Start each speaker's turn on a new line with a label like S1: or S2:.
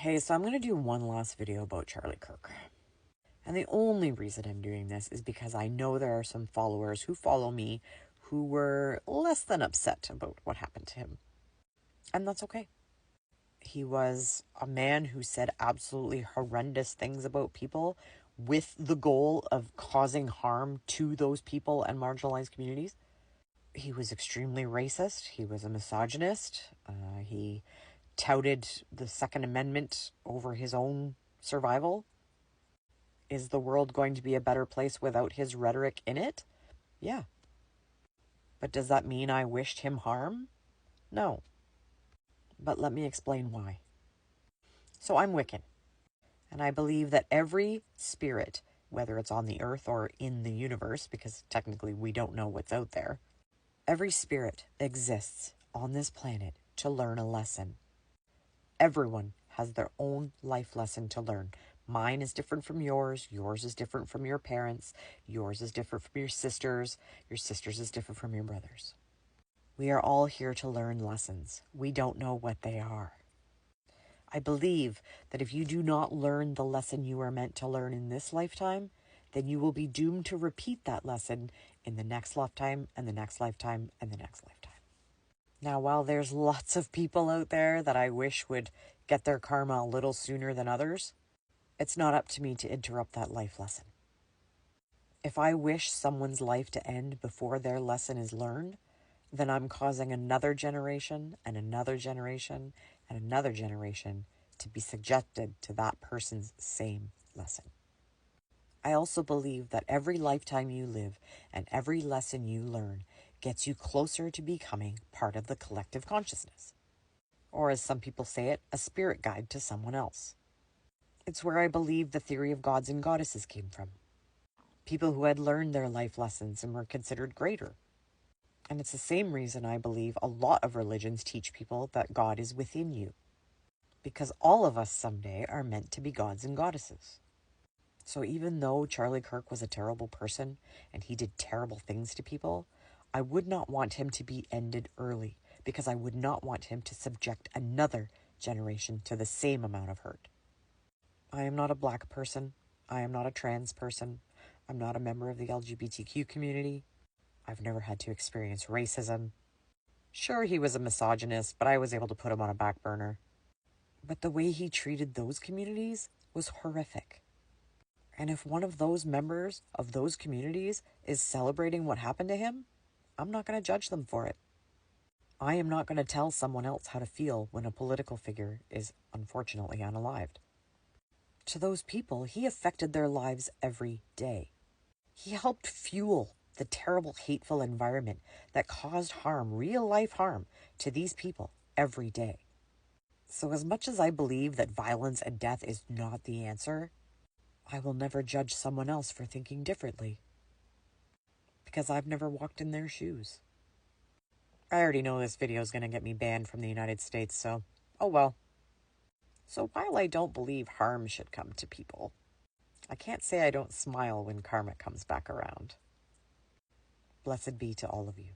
S1: Hey, so I'm going to do one last video about Charlie Kirk. And the only reason I'm doing this is because I know there are some followers who follow me who were less than upset about what happened to him. And that's okay. He was a man who said absolutely horrendous things about people with the goal of causing harm to those people and marginalized communities. He was extremely racist. He was a misogynist. He touted the Second Amendment over his own survival. Is the world going to be a better place without his rhetoric in it? Yeah. But does that mean I wished him harm? No. But let me explain why. So I'm Wiccan, and I believe that every spirit, whether it's on the earth or in the universe, because technically we don't know what's out there, every spirit exists on this planet to learn a lesson. Everyone has their own life lesson to learn. Mine is different from yours. Yours is different from your parents. Yours is different from your sisters. Your sisters is different from your brothers. We are all here to learn lessons. We don't know what they are. I believe that if you do not learn the lesson you are meant to learn in this lifetime, then you will be doomed to repeat that lesson in the next lifetime and the next lifetime and the next lifetime. Now, while there's lots of people out there that I wish would get their karma a little sooner than others, it's not up to me to interrupt that life lesson. If I wish someone's life to end before their lesson is learned, then I'm causing another generation and another generation and another generation to be subjected to that person's same lesson. I also believe that every lifetime you live and every lesson you learn gets you closer to becoming part of the collective consciousness. Or as some people say it, a spirit guide to someone else. It's where I believe the theory of gods and goddesses came from. People who had learned their life lessons and were considered greater. And it's the same reason I believe a lot of religions teach people that God is within you. Because all of us someday are meant to be gods and goddesses. So even though Charlie Kirk was a terrible person and he did terrible things to people, I would not want him to be ended early because I would not want him to subject another generation to the same amount of hurt. I am not a black person. I am not a trans person. I'm not a member of the LGBTQ community. I've never had to experience racism. Sure, he was a misogynist, but I was able to put him on a back burner. But the way he treated those communities was horrific. And if one of those members of those communities is celebrating what happened to him, I'm not going to judge them for it. I am not going to tell someone else how to feel when a political figure is unfortunately unalived. To those people, he affected their lives every day. He helped fuel the terrible, hateful environment that caused harm, real-life harm, to these people every day. So as much as I believe that violence and death is not the answer, I will never judge someone else for thinking differently. Because I've never walked in their shoes. I already know this video is going to get me banned from the United States, so oh well. So while I don't believe harm should come to people, I can't say I don't smile when karma comes back around. Blessed be to all of you.